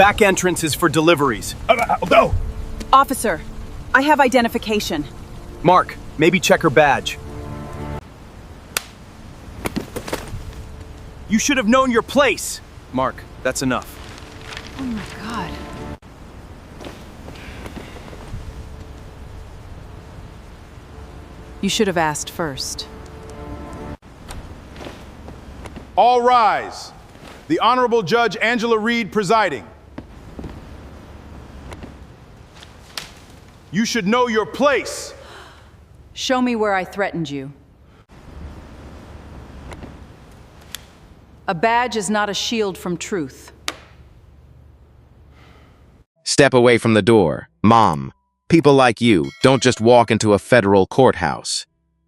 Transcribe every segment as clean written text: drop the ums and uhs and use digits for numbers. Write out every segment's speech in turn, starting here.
Back entrance is for deliveries. Go! Officer, I have identification. Mark, maybe check her badge. You should have known your place. Mark, that's enough. Oh my God. You should have asked first. All rise. The Honorable Judge Angela Reed presiding. You should know your place. Show me where I threatened you. A badge is not a shield from truth. Step away from the door. Mom, people like you don't just walk into a federal courthouse.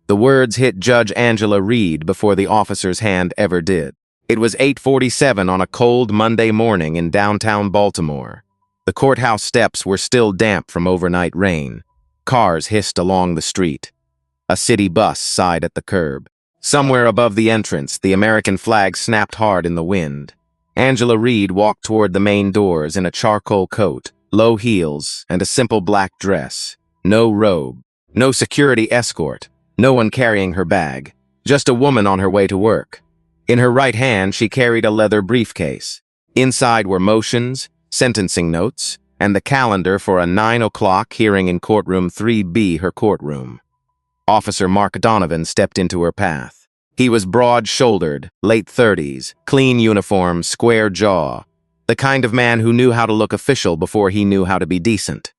The words hit Judge Angela Reed before the officer's hand ever did. It was 8:47 on a cold Monday morning in downtown Baltimore. The courthouse steps were still damp from overnight rain. Cars hissed along the street. A city bus sighed at the curb. Somewhere above the entrance, the American flag snapped hard in the wind. Angela Reed walked toward the main doors in a charcoal coat, low heels, and a simple black dress. No robe, no security escort, no one carrying her bag, just a woman on her way to work. In her right hand, she carried a leather briefcase. Inside were motions, sentencing notes, and the calendar for a 9 o'clock hearing in courtroom 3B, her courtroom. Officer Mark Donovan stepped into her path. He was broad-shouldered, late 30s, clean uniform, square jaw, the kind of man who knew how to look official before he knew how to be decent.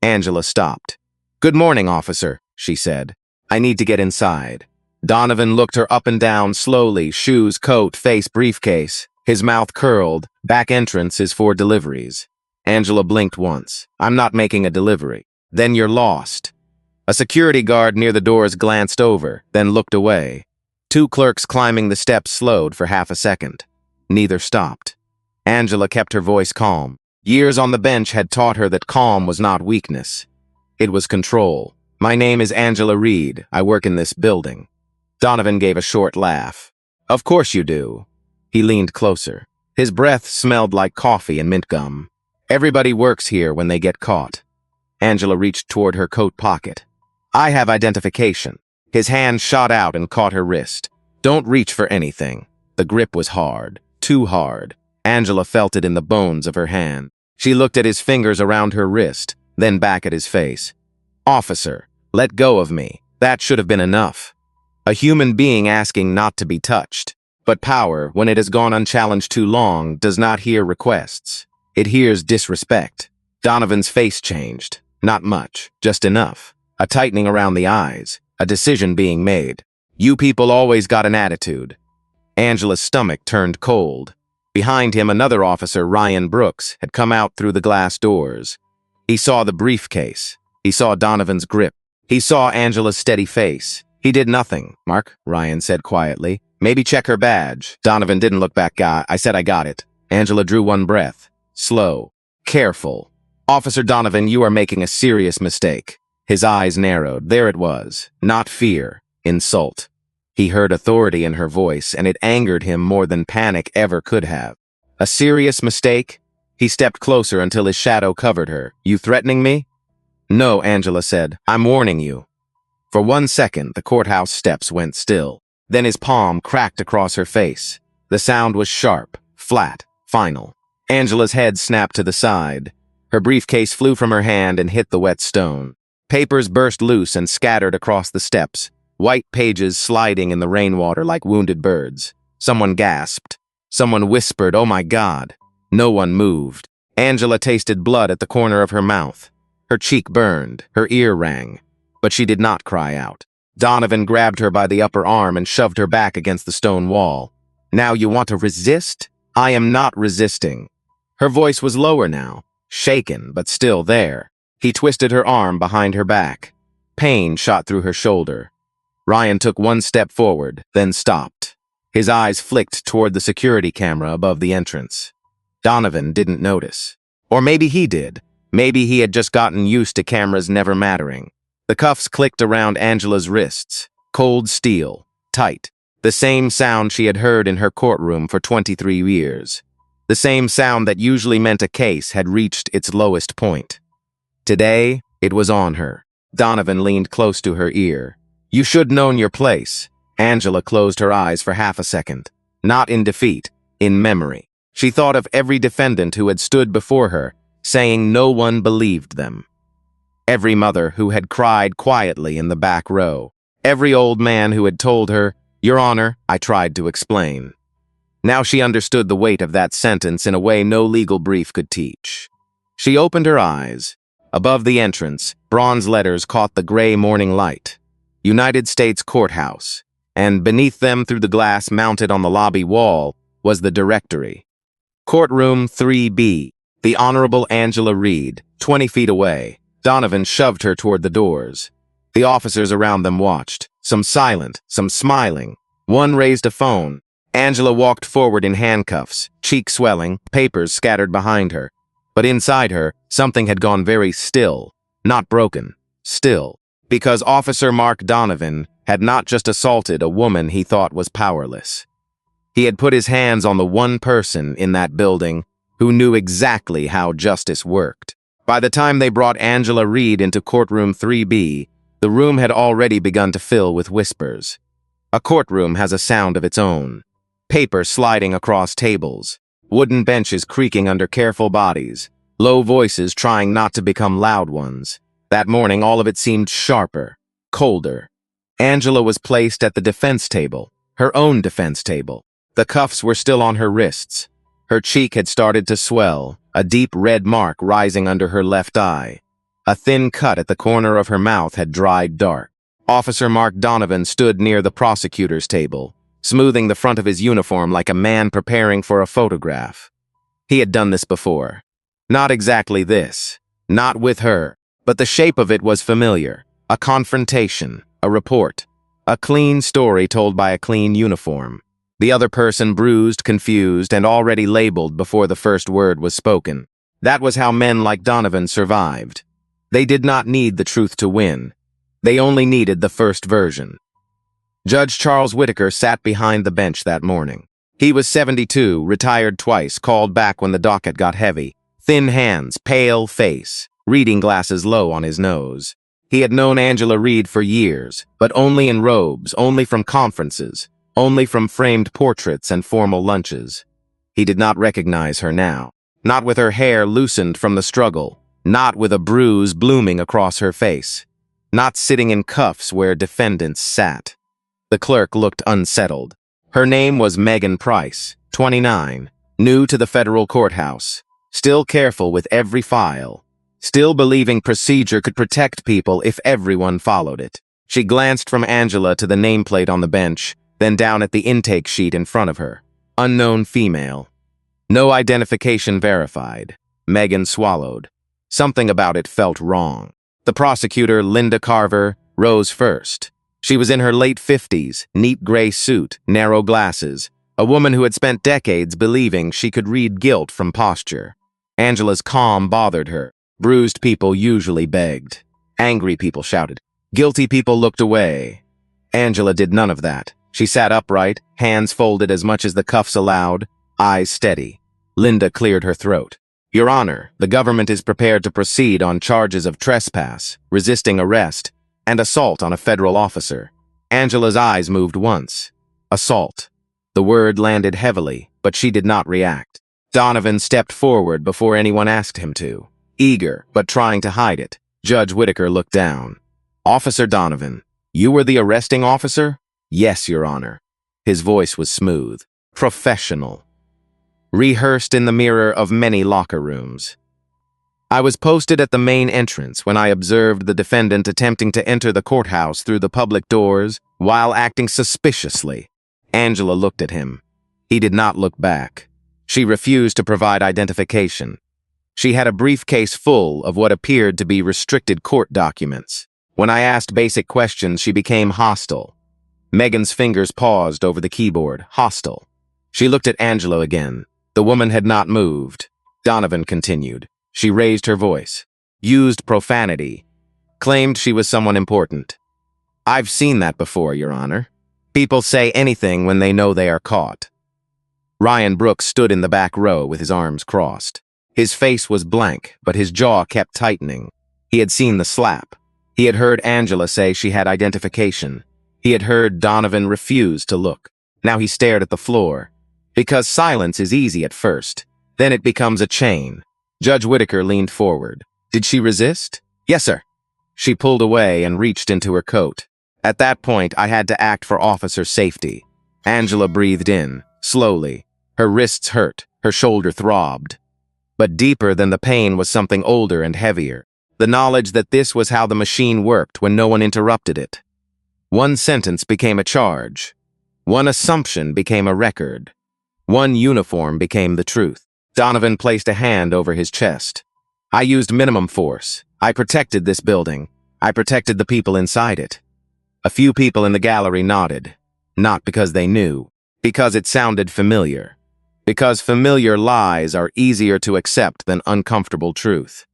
Angela stopped. "Good morning, officer," she said. "I need to get inside." Donovan looked her up and down slowly, shoes, coat, face, briefcase. His mouth curled. Back entrance is for deliveries. Angela blinked once. "I'm not making a delivery." "Then you're lost." A security guard near the doors glanced over, then looked away. Two clerks climbing the steps slowed for half a second. Neither stopped. Angela kept her voice calm. Years on the bench had taught her that calm was not weakness. It was control. "My name is Angela Reed. I work in this building." Donovan gave a short laugh. "Of course you do." He leaned closer. His breath smelled like coffee and mint gum. "Everybody works here when they get caught." Angela reached toward her coat pocket. "I have identification." His hand shot out and caught her wrist. "Don't reach for anything." The grip was hard, too hard. Angela felt it in the bones of her hand. She looked at his fingers around her wrist, then back at his face. "Officer, let go of me. That should have been enough." A human being asking not to be touched. But power, when it has gone unchallenged too long, does not hear requests. It hears disrespect. Donovan's face changed. Not much, just enough. A tightening around the eyes. A decision being made. "You people always got an attitude." Angela's stomach turned cold. Behind him, another officer, Ryan Brooks, had come out through the glass doors. He saw the briefcase. He saw Donovan's grip. He saw Angela's steady face. He did nothing. "Mark," Ryan said quietly. "Maybe check her badge." Donovan didn't look back. "I said I got it." Angela drew one breath. Slow. Careful. "Officer Donovan, you are making a serious mistake." His eyes narrowed. There it was. Not fear. Insult. He heard authority in her voice, and it angered him more than panic ever could have. "A serious mistake?" He stepped closer until his shadow covered her. "You threatening me?" "No," Angela said. "I'm warning you." For 1 second, the courthouse steps went still. Then his palm cracked across her face. The sound was sharp, flat, final. Angela's head snapped to the side. Her briefcase flew from her hand and hit the wet stone. Papers burst loose and scattered across the steps, white pages sliding in the rainwater like wounded birds. Someone gasped. Someone whispered, "Oh my God." No one moved. Angela tasted blood at the corner of her mouth. Her cheek burned, her ear rang. But she did not cry out. Donovan grabbed her by the upper arm and shoved her back against the stone wall. "Now you want to resist?" "I am not resisting." Her voice was lower now, shaken, but still there. He twisted her arm behind her back. Pain shot through her shoulder. Ryan took one step forward, then stopped. His eyes flicked toward the security camera above the entrance. Donovan didn't notice. Or maybe he did. Maybe he had just gotten used to cameras never mattering. The cuffs clicked around Angela's wrists. Cold steel. Tight. The same sound she had heard in her courtroom for 23 years. The same sound that usually meant a case had reached its lowest point. Today, it was on her. Donovan leaned close to her ear. "You should known your place." Angela closed her eyes for half a second. Not in defeat, in memory. She thought of every defendant who had stood before her, saying no one believed them. Every mother who had cried quietly in the back row. Every old man who had told her, "Your Honor, I tried to explain." Now she understood the weight of that sentence in a way no legal brief could teach. She opened her eyes. Above the entrance, bronze letters caught the gray morning light. United States Courthouse. And beneath them, through the glass mounted on the lobby wall, was the directory. Courtroom 3B. The Honorable Angela Reed, 20 feet away. Donovan shoved her toward the doors. The officers around them watched, some silent, some smiling. One raised a phone. Angela walked forward in handcuffs, cheek swelling, papers scattered behind her. But inside her, something had gone very still, not broken, still. Because Officer Mark Donovan had not just assaulted a woman he thought was powerless. He had put his hands on the one person in that building who knew exactly how justice worked. By the time they brought Angela Reed into courtroom 3B, the room had already begun to fill with whispers. A courtroom has a sound of its own. Paper sliding across tables, wooden benches creaking under careful bodies, low voices trying not to become loud ones. That morning, all of it seemed sharper, colder. Angela was placed at the defense table, her own defense table. The cuffs were still on her wrists. Her cheek had started to swell, a deep red mark rising under her left eye. A thin cut at the corner of her mouth had dried dark. Officer Mark Donovan stood near the prosecutor's table, smoothing the front of his uniform like a man preparing for a photograph. He had done this before. Not exactly this. Not with her. But the shape of it was familiar. A confrontation. A report. A clean story told by a clean uniform. The other person bruised, confused, and already labeled before the first word was spoken. That was how men like Donovan survived. They did not need the truth to win. They only needed the first version. Judge Charles Whitaker sat behind the bench that morning. He was 72, retired twice, called back when the docket got heavy. Thin hands, pale face, reading glasses low on his nose. He had known Angela Reed for years, but only in robes, only from conferences, only from framed portraits and formal lunches. He did not recognize her now. Not with her hair loosened from the struggle. Not with a bruise blooming across her face. Not sitting in cuffs where defendants sat. The clerk looked unsettled. Her name was Megan Price, 29, new to the federal courthouse, still careful with every file, still believing procedure could protect people if everyone followed it. She glanced from Angela to the nameplate on the bench, then down at the intake sheet in front of her. Unknown female. No identification verified. Megan swallowed. Something about it felt wrong. The prosecutor, Linda Carver, rose first. She was in her late 50s, neat gray suit, narrow glasses, a woman who had spent decades believing she could read guilt from posture. Angela's calm bothered her. Bruised people usually begged. Angry people shouted. Guilty people looked away. Angela did none of that. She sat upright, hands folded as much as the cuffs allowed, eyes steady. Linda cleared her throat. Your Honor, the government is prepared to proceed on charges of trespass, resisting arrest, and assault on a federal officer. Angela's eyes moved once. Assault. The word landed heavily, but she did not react. Donovan stepped forward before anyone asked him to. Eager, but trying to hide it. Judge Whitaker looked down. Officer Donovan, you were the arresting officer? Yes, Your Honor. His voice was smooth, professional, rehearsed in the mirror of many locker rooms. I was posted at the main entrance when I observed the defendant attempting to enter the courthouse through the public doors while acting suspiciously. Angela looked at him. He did not look back. She refused to provide identification. She had a briefcase full of what appeared to be restricted court documents. When I asked basic questions, she became hostile. Megan's fingers paused over the keyboard, hostile. She looked at Angela again. The woman had not moved. Donovan continued. She raised her voice, used profanity, claimed she was someone important. I've seen that before, Your Honor. People say anything when they know they are caught. Ryan Brooks stood in the back row with his arms crossed. His face was blank, but his jaw kept tightening. He had seen the slap. He had heard Angela say she had identification. He had heard Donovan refuse to look. Now he stared at the floor. Because silence is easy at first. Then it becomes a chain. Judge Whitaker leaned forward. Did she resist? Yes, sir. She pulled away and reached into her coat. At that point, I had to act for officer safety. Angela breathed in, slowly. Her wrists hurt, her shoulder throbbed. But deeper than the pain was something older and heavier. The knowledge that this was how the machine worked when no one interrupted it. One sentence became a charge. One assumption became a record. One uniform became the truth. Donovan placed a hand over his chest. I used minimum force. I protected this building. I protected the people inside it. A few people in the gallery nodded. Not because they knew. Because it sounded familiar. Because familiar lies are easier to accept than uncomfortable truth.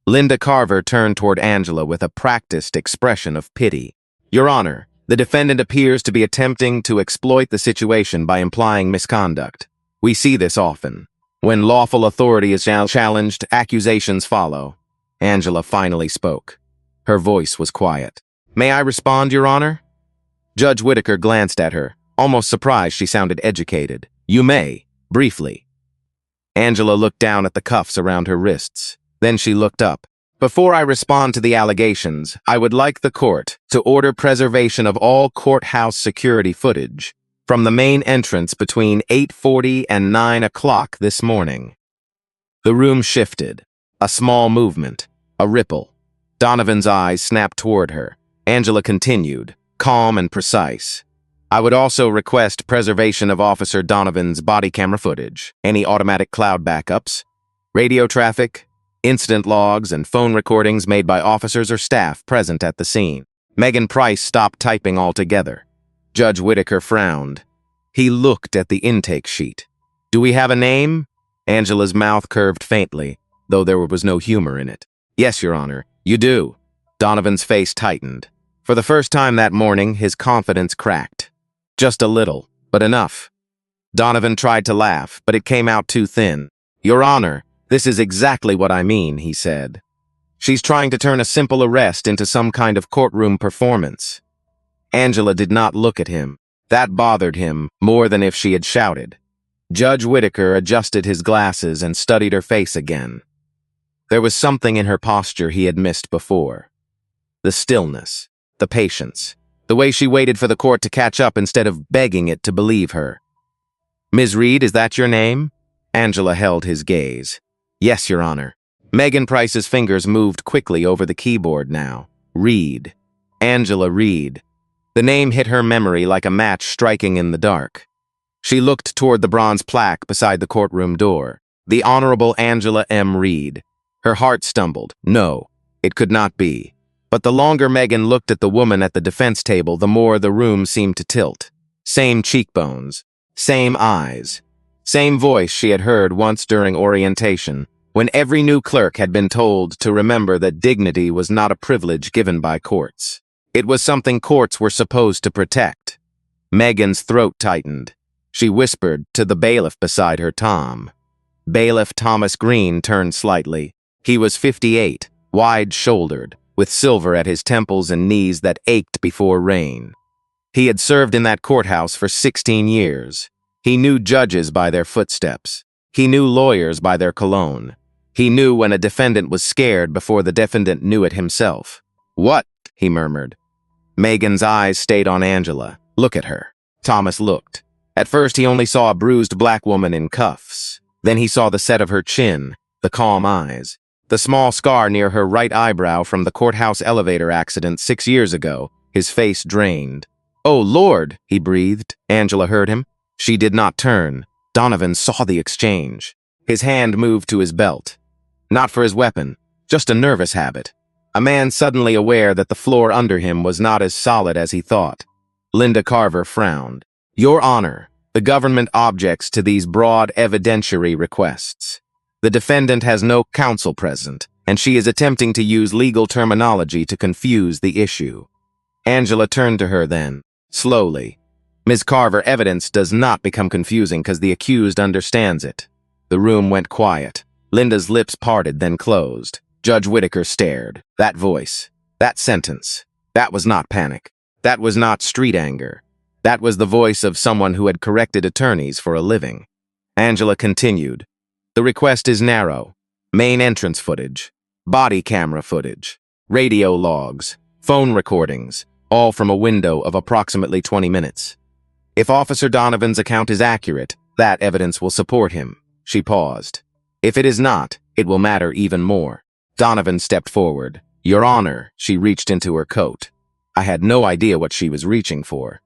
Linda Carver turned toward Angela with a practiced expression of pity. Your Honor, the defendant appears to be attempting to exploit the situation by implying misconduct. We see this often. When lawful authority is challenged, accusations follow. Angela finally spoke. Her voice was quiet. May I respond, Your Honor? Judge Whitaker glanced at her, almost surprised she sounded educated. You may, briefly. Angela looked down at the cuffs around her wrists. Then she looked up. Before I respond to the allegations, I would like the court to order preservation of all courthouse security footage from the main entrance between 8:40 and 9 o'clock this morning. The room shifted. A small movement. A ripple. Donovan's eyes snapped toward her. Angela continued, calm and precise. I would also request preservation of Officer Donovan's body camera footage, any automatic cloud backups, radio traffic, incident logs, and phone recordings made by officers or staff present at the scene. Megan Price stopped typing altogether. Judge Whitaker frowned. He looked at the intake sheet. Do we have a name? Angela's mouth curved faintly, though there was no humor in it. Yes, Your Honor, you do. Donovan's face tightened. For the first time that morning, his confidence cracked. Just a little, but enough. Donovan tried to laugh, but it came out too thin. Your Honor, this is exactly what I mean, he said. She's trying to turn a simple arrest into some kind of courtroom performance. Angela did not look at him. That bothered him more than if she had shouted. Judge Whitaker adjusted his glasses and studied her face again. There was something in her posture he had missed before. The stillness, the patience, the way she waited for the court to catch up instead of begging it to believe her. Ms. Reed, is that your name? Angela held his gaze. Yes, Your Honor. Megan Price's fingers moved quickly over the keyboard now. Reed. Angela Reed. The name hit her memory like a match striking in the dark. She looked toward the bronze plaque beside the courtroom door. The Honorable Angela M. Reed. Her heart stumbled. No, it could not be. But the longer Megan looked at the woman at the defense table, the more the room seemed to tilt. Same cheekbones. Same eyes. Same voice she had heard once during orientation, when every new clerk had been told to remember that dignity was not a privilege given by courts. It was something courts were supposed to protect. Megan's throat tightened. She whispered to the bailiff beside her, Tom. Bailiff Thomas Green turned slightly. He was 58, wide-shouldered, with silver at his temples and knees that ached before rain. He had served in that courthouse for 16 years. He knew judges by their footsteps. He knew lawyers by their cologne. He knew when a defendant was scared before the defendant knew it himself. What? He murmured. Megan's eyes stayed on Angela. Look at her. Thomas looked. At first he only saw a bruised black woman in cuffs. Then he saw the set of her chin, the calm eyes, the small scar near her right eyebrow from the courthouse elevator accident 6 years ago. His face drained. Oh, Lord, he breathed. Angela heard him. She did not turn. Donovan saw the exchange. His hand moved to his belt. Not for his weapon, just a nervous habit. A man suddenly aware that the floor under him was not as solid as he thought. Linda Carver frowned. Your Honor, the government objects to these broad evidentiary requests. The defendant has no counsel present, and she is attempting to use legal terminology to confuse the issue. Angela turned to her then, slowly. Ms. Carver, evidence does not become confusing because the accused understands it. The room went quiet. Linda's lips parted, then closed. Judge Whitaker stared. That voice. That sentence. That was not panic. That was not street anger. That was the voice of someone who had corrected attorneys for a living. Angela continued. The request is narrow. Main entrance footage. Body camera footage. Radio logs. Phone recordings. All from a window of approximately 20 minutes. If Officer Donovan's account is accurate, that evidence will support him. She paused. If it is not, it will matter even more. Donovan stepped forward. Your Honor, she reached into her coat. I had no idea what she was reaching for.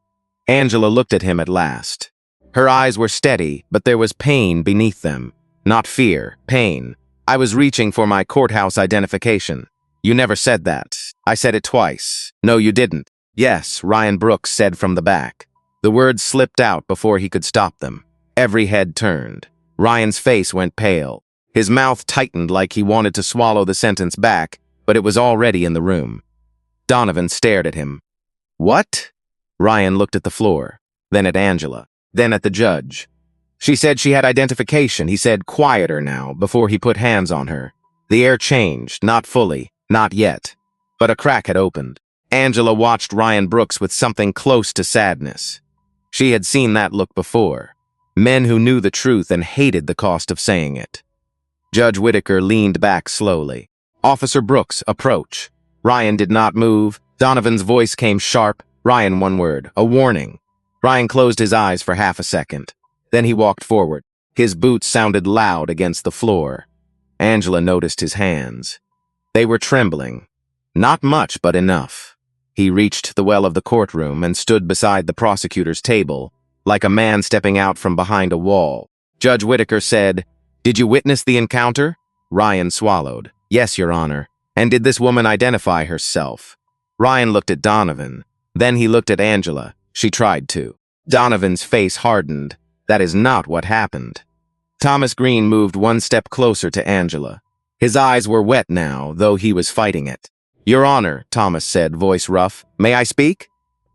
Angela looked at him at last. Her eyes were steady, but there was pain beneath them. Not fear, pain. I was reaching for my courthouse identification. You never said that. I said it twice. No, you didn't. Yes, Ryan Brooks said from the back. The words slipped out before he could stop them. Every head turned. Ryan's face went pale. His mouth tightened like he wanted to swallow the sentence back, but it was already in the room. Donovan stared at him. What? Ryan looked at the floor, then at Angela, then at the judge. She said she had identification. He said quieter now, before he put hands on her. The air changed, not fully, not yet. But a crack had opened. Angela watched Ryan Brooks with something close to sadness. She had seen that look before. Men who knew the truth and hated the cost of saying it. Judge Whitaker leaned back slowly. Officer Brooks, approach. Ryan did not move. Donovan's voice came sharp. Ryan, one word, a warning. Ryan closed his eyes for half a second. Then he walked forward. His boots sounded loud against the floor. Angela noticed his hands. They were trembling. Not much, but enough. He reached the well of the courtroom and stood beside the prosecutor's table, like a man stepping out from behind a wall. Judge Whitaker said, Did you witness the encounter? Ryan swallowed. Yes, Your Honor. And did this woman identify herself? Ryan looked at Donovan. Then he looked at Angela. She tried to. Donovan's face hardened. That is not what happened. Thomas Green moved one step closer to Angela. His eyes were wet now, though he was fighting it. Your Honor, Thomas said, voice rough. May I speak?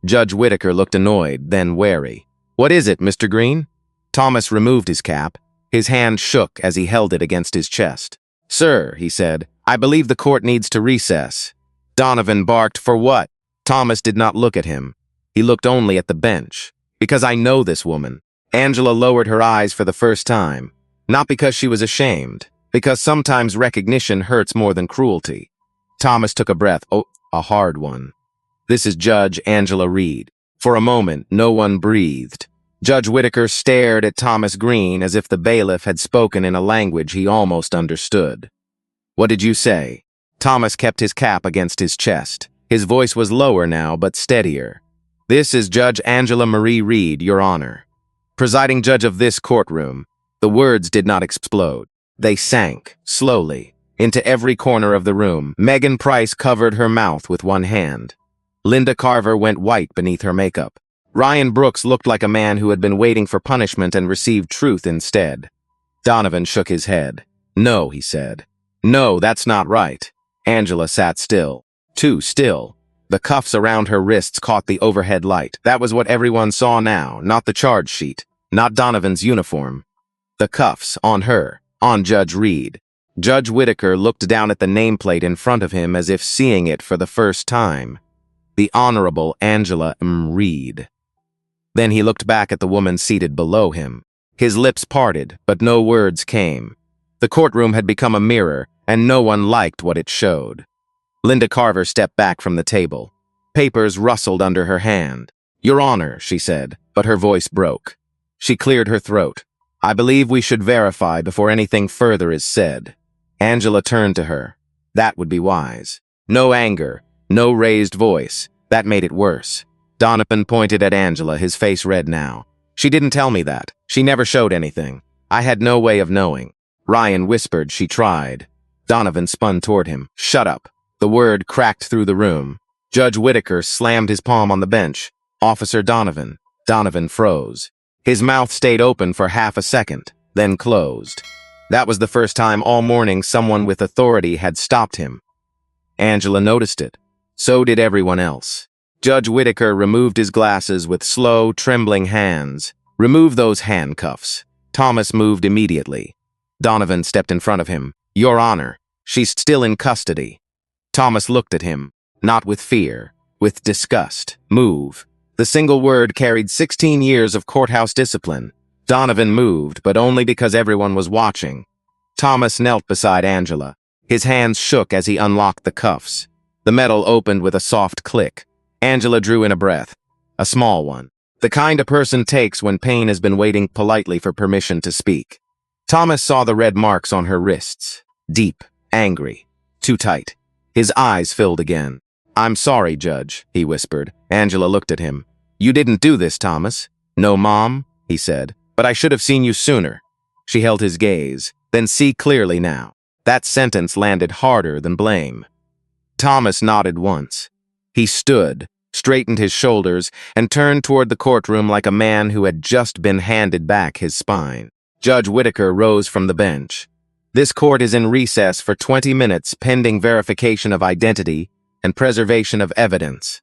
Judge Whitaker looked annoyed, then wary. What is it, Mr. Green? Thomas removed his cap. His hand shook as he held it against his chest. Sir, he said, I believe the court needs to recess. Donovan barked, for what? Thomas did not look at him. He looked only at the bench. Because I know this woman. Angela lowered her eyes for the first time. Not because she was ashamed. Because sometimes recognition hurts more than cruelty. Thomas took a breath. Oh, a hard one. This is Judge Angela Reed. For a moment, no one breathed. Judge Whitaker stared at Thomas Green as if the bailiff had spoken in a language he almost understood. What did you say? Thomas kept his cap against his chest. His voice was lower now, but steadier. This is Judge Angela Marie Reed, Your Honor. Presiding judge of this courtroom. The words did not explode. They sank, slowly, into every corner of the room. Megan Price covered her mouth with one hand. Linda Carver went white beneath her makeup. Ryan Brooks looked like a man who had been waiting for punishment and received truth instead. Donovan shook his head. No, he said. No, that's not right. Angela sat still. Too still. The cuffs around her wrists caught the overhead light. That was what everyone saw now, not the charge sheet, not Donovan's uniform. The cuffs, on her, on Judge Reed. Judge Whitaker looked down at the nameplate in front of him as if seeing it for the first time. The Honorable Angela M. Reed. Then he looked back at the woman seated below him. His lips parted, but no words came. The courtroom had become a mirror, and no one liked what it showed. Linda Carver stepped back from the table. Papers rustled under her hand. Your Honor, she said, but her voice broke. She cleared her throat. I believe we should verify before anything further is said. Angela turned to her. That would be wise. No anger, no raised voice. That made it worse. Donovan pointed at Angela, his face red now. She didn't tell me that. She never showed anything. I had no way of knowing. Ryan whispered she tried. Donovan spun toward him. Shut up. The word cracked through the room. Judge Whitaker slammed his palm on the bench. Officer Donovan. Donovan froze. His mouth stayed open for half a second, then closed. That was the first time all morning someone with authority had stopped him. Angela noticed it. So did everyone else. Judge Whitaker removed his glasses with slow, trembling hands. "Remove those handcuffs." Thomas moved immediately. Donovan stepped in front of him. "Your Honor, she's still in custody." Thomas looked at him, not with fear, with disgust. "Move." The single word carried 16 years of courthouse discipline. Donovan moved, but only because everyone was watching. Thomas knelt beside Angela. His hands shook as he unlocked the cuffs. The metal opened with a soft click. Angela drew in a breath, a small one, the kind a person takes when pain has been waiting politely for permission to speak. Thomas saw the red marks on her wrists. Deep, angry, too tight. His eyes filled again. "I'm sorry, Judge," he whispered. Angela looked at him. "You didn't do this, Thomas." "No, Mom," he said, "but I should have seen you sooner." She held his gaze. "Then see clearly now." That sentence landed harder than blame. Thomas nodded once. He stood, straightened his shoulders, and turned toward the courtroom like a man who had just been handed back his spine. Judge Whitaker rose from the bench. "This court is in recess for 20 minutes pending verification of identity and preservation of evidence."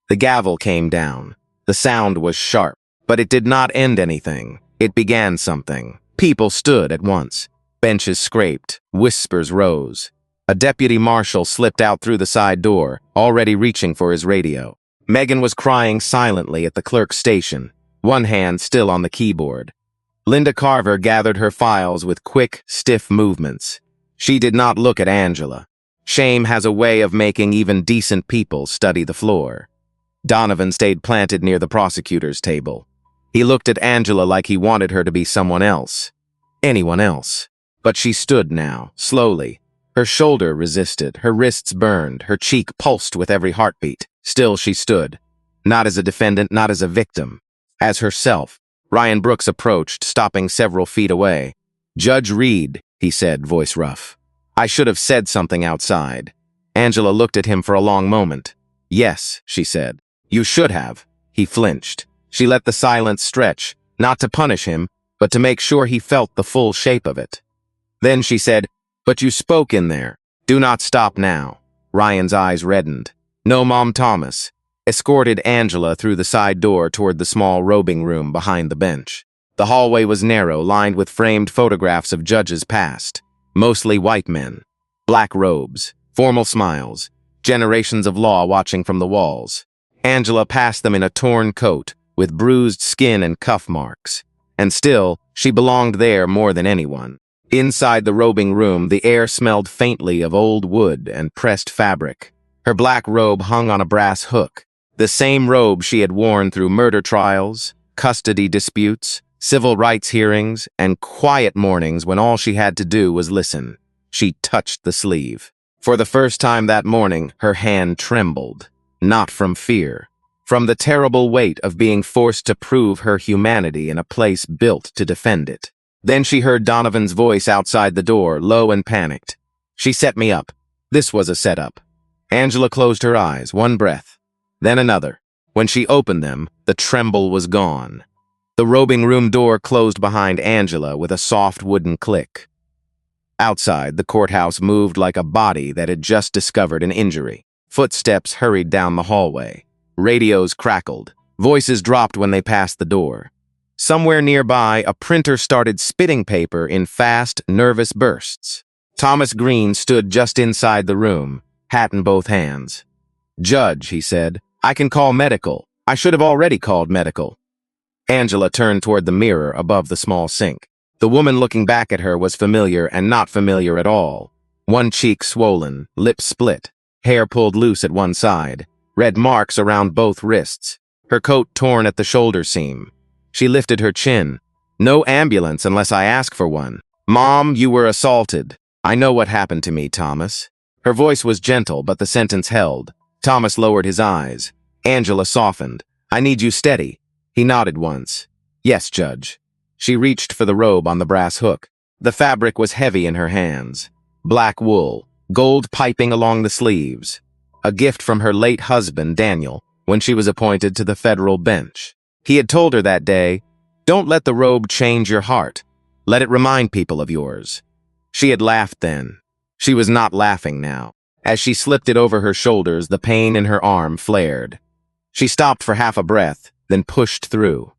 The gavel came down. The sound was sharp, but it did not end anything. It began something. People stood at once. Benches scraped. Whispers rose. A deputy marshal slipped out through the side door, already reaching for his radio. Megan was crying silently at the clerk's station, one hand still on the keyboard. Linda Carver gathered her files with quick, stiff movements. She did not look at Angela. Shame has a way of making even decent people study the floor. Donovan stayed planted near the prosecutor's table. He looked at Angela like he wanted her to be someone else. Anyone else. But she stood now, slowly. Her shoulder resisted, her wrists burned, her cheek pulsed with every heartbeat. Still she stood. Not as a defendant, not as a victim. As herself. Ryan Brooks approached, stopping several feet away. "Judge Reed," he said, voice rough. "I should have said something outside." Angela looked at him for a long moment. "Yes," she said. "You should have." He flinched. She let the silence stretch, not to punish him, but to make sure he felt the full shape of it. Then she said, "But you spoke in there. Do not stop now." Ryan's eyes reddened. "No, Mom." Thomas escorted Angela through the side door toward the small robing room behind the bench. The hallway was narrow, lined with framed photographs of judges past, mostly white men. Black robes, formal smiles, generations of law watching from the walls. Angela passed them in a torn coat, with bruised skin and cuff marks. And still, she belonged there more than anyone. Inside the robing room, the air smelled faintly of old wood and pressed fabric. Her black robe hung on a brass hook, the same robe she had worn through murder trials, custody disputes, civil rights hearings, and quiet mornings when all she had to do was listen. She touched the sleeve. For the first time that morning, her hand trembled, not from fear, from the terrible weight of being forced to prove her humanity in a place built to defend it. Then she heard Donovan's voice outside the door, low and panicked. "She set me up. This was a setup." Angela closed her eyes, one breath, then another. When she opened them, the tremble was gone. The robing room door closed behind Angela with a soft wooden click. Outside, the courthouse moved like a body that had just discovered an injury. Footsteps hurried down the hallway. Radios crackled. Voices dropped when they passed the door. Somewhere nearby, a printer started spitting paper in fast, nervous bursts. Thomas Green stood just inside the room, hat in both hands. "Judge," he said, "I can call medical. I should have already called medical." Angela turned toward the mirror above the small sink. The woman looking back at her was familiar and not familiar at all. One cheek swollen, lips split, hair pulled loose at one side, red marks around both wrists, her coat torn at the shoulder seam. She lifted her chin. "No ambulance unless I ask for one." "Mom, you were assaulted." "I know what happened to me, Thomas." Her voice was gentle, but the sentence held. Thomas lowered his eyes. Angela softened. "I need you steady." He nodded once. "Yes, Judge." She reached for the robe on the brass hook. The fabric was heavy in her hands. Black wool, gold piping along the sleeves. A gift from her late husband, Daniel, when she was appointed to the federal bench. He had told her that day, "Don't let the robe change your heart. Let it remind people of yours." She had laughed then. She was not laughing now. As she slipped it over her shoulders, the pain in her arm flared. She stopped for half a breath, then pushed through.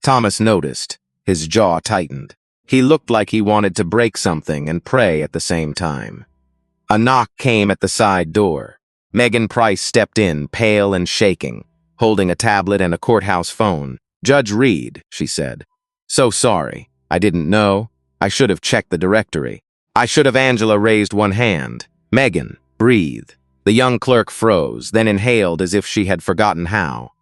Thomas noticed. His jaw tightened. He looked like he wanted to break something and pray at the same time. A knock came at the side door. Megan Price stepped in, pale and shaking, holding a tablet and a courthouse phone. "Judge Reed," she said. "So sorry. I didn't know. I should have checked the directory. I should have." Angela raised one hand. "Megan, breathe." The young clerk froze, then inhaled as if she had forgotten how.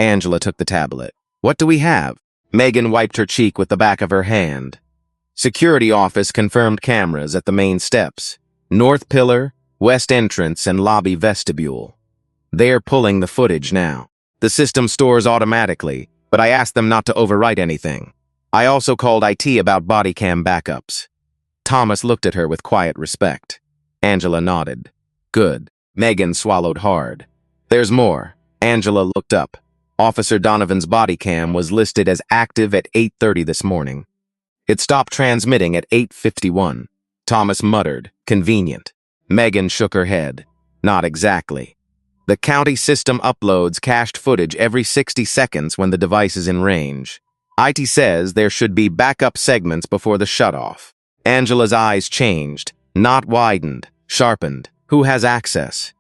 Angela took the tablet. "What do we have?" Megan wiped her cheek with the back of her hand. Security office confirmed cameras at the main steps. North pillar, west entrance, and lobby vestibule. They're pulling the footage now. The system stores automatically, but I asked them not to overwrite anything. I also called IT about body cam backups. Thomas looked at her with quiet respect. Angela nodded. "Good." Megan swallowed hard. "There's more." Angela looked up. Officer Donovan's body cam was listed as active at 8:30 this morning. It stopped transmitting at 8:51. Thomas muttered, "Convenient." Megan shook her head. "Not exactly. The county system uploads cached footage every 60 seconds when the device is in range. IT says there should be backup segments before the shutoff." Angela's eyes changed, not widened, sharpened. "Who has access?"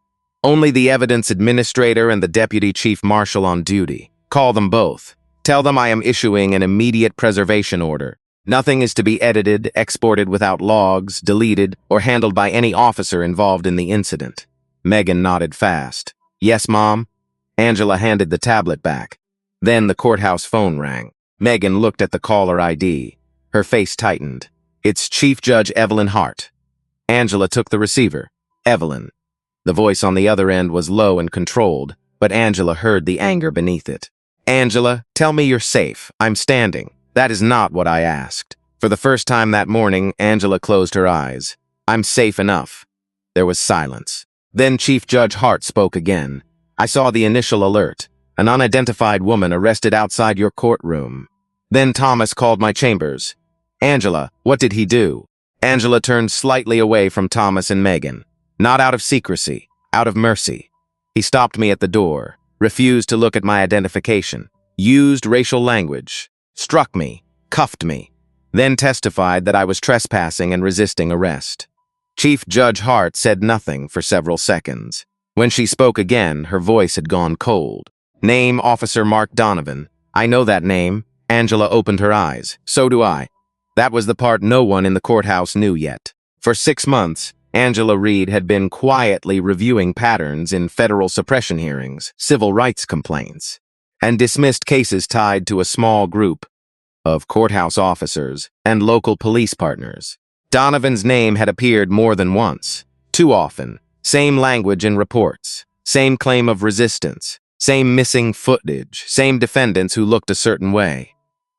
"Only the evidence administrator and the deputy chief marshal on duty. Call them both. Tell them I am issuing an immediate preservation order. Nothing is to be edited, exported without logs, deleted, or handled by any officer involved in the incident." Megan nodded fast. "Yes, Mom." Angela handed the tablet back. Then the courthouse phone rang. Megan looked at the caller ID. Her face tightened. "It's Chief Judge Evelyn Hart." Angela took the receiver. "Evelyn." The voice on the other end was low and controlled, but Angela heard the anger beneath it. "Angela, tell me you're safe. I'm standing." "That is not what I asked." For the first time that morning, Angela closed her eyes. "I'm safe enough." There was silence. Then Chief Judge Hart spoke again. "I saw the initial alert. An unidentified woman arrested outside your courtroom. Then Thomas called my chambers." "Angela, what did he do?" Angela turned slightly away from Thomas and Megan. "Not out of secrecy, out of mercy. He stopped me at the door, refused to look at my identification, used racial language, struck me, cuffed me, then testified that I was trespassing and resisting arrest." Chief Judge Hart said nothing for several seconds. When she spoke again, her voice had gone cold. "Name Officer Mark Donovan. I know that name." Angela opened her eyes. "So do I." That was the part no one in the courthouse knew yet. For 6 months, Angela Reed had been quietly reviewing patterns in federal suppression hearings, civil rights complaints, and dismissed cases tied to a small group of courthouse officers and local police partners. Donovan's name had appeared more than once, too often. Same language in reports, same claim of resistance, same missing footage, same defendants who looked a certain way.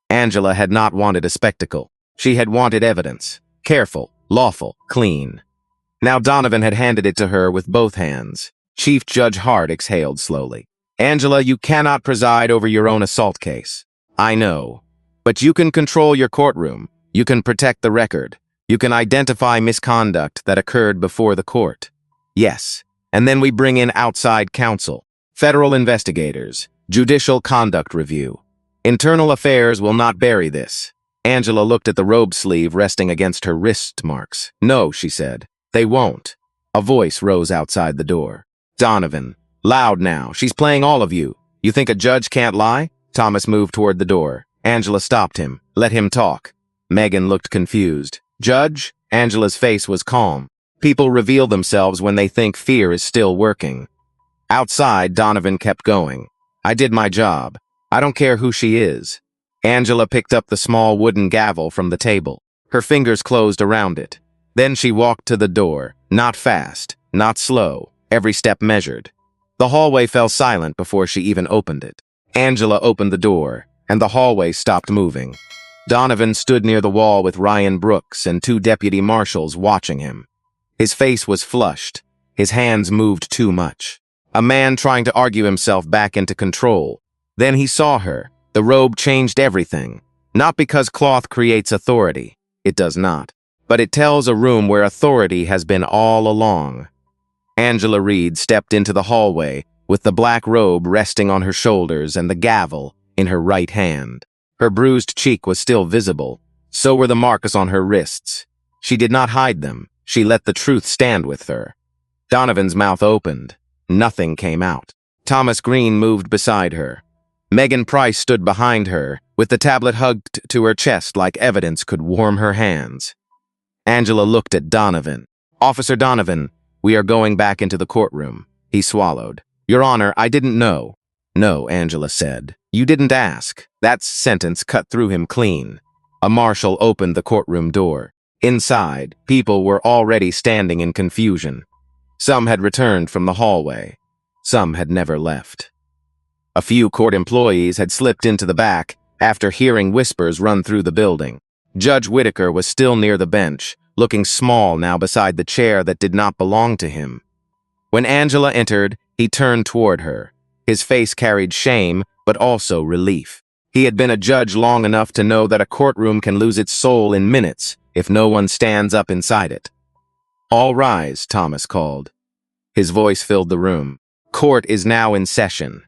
Angela had not wanted a spectacle. She had wanted evidence. Careful, lawful, clean. Now Donovan had handed it to her with both hands. Chief Judge Hart exhaled slowly. "Angela, you cannot preside over your own assault case. I know. But you can control your courtroom. You can protect the record. You can identify misconduct that occurred before the court. Yes. And then we bring in outside counsel, federal investigators, judicial conduct review. Internal affairs will not bury this." Angela looked at the robe sleeve resting against her wrist marks. "No," she said. "They won't." A voice rose outside the door. "Donovan. Loud now. She's playing all of you. You think a judge can't lie?" Thomas moved toward the door. Angela stopped him. "Let him talk." Megan looked confused. "Judge?" Angela's face was calm. People reveal themselves when they think fear is still working. Outside, Donovan kept going. "I did my job. I don't care who she is." Angela picked up the small wooden gavel from the table. Her fingers closed around it. Then she walked to the door, not fast, not slow, every step measured. The hallway fell silent before she even opened it. Angela opened the door, and the hallway stopped moving. Donovan stood near the wall with Ryan Brooks and 2 deputy marshals watching him. His face was flushed. His hands moved too much. A man trying to argue himself back into control. Then he saw her. The robe changed everything. Not because cloth creates authority. It does not. But it tells a room where authority has been all along. Angela Reed stepped into the hallway with the black robe resting on her shoulders and the gavel in her right hand. Her bruised cheek was still visible. So were the marks on her wrists. She did not hide them. She let the truth stand with her. Donovan's mouth opened. Nothing came out. Thomas Green moved beside her. Megan Price stood behind her, with the tablet hugged to her chest like evidence could warm her hands. Angela looked at Donovan. "Officer Donovan, we are going back into the courtroom." He swallowed. "Your Honor, I didn't know." "No," Angela said. "You didn't ask." That sentence cut through him clean. A marshal opened the courtroom door. Inside, people were already standing in confusion. Some had returned from the hallway. Some had never left. A few court employees had slipped into the back after hearing whispers run through the building. Judge Whitaker was still near the bench, looking small now beside the chair that did not belong to him. When Angela entered, he turned toward her. His face carried shame, but also relief. He had been a judge long enough to know that a courtroom can lose its soul in minutes if no one stands up inside it. "All rise," Thomas called. His voice filled the room. Court is now in session.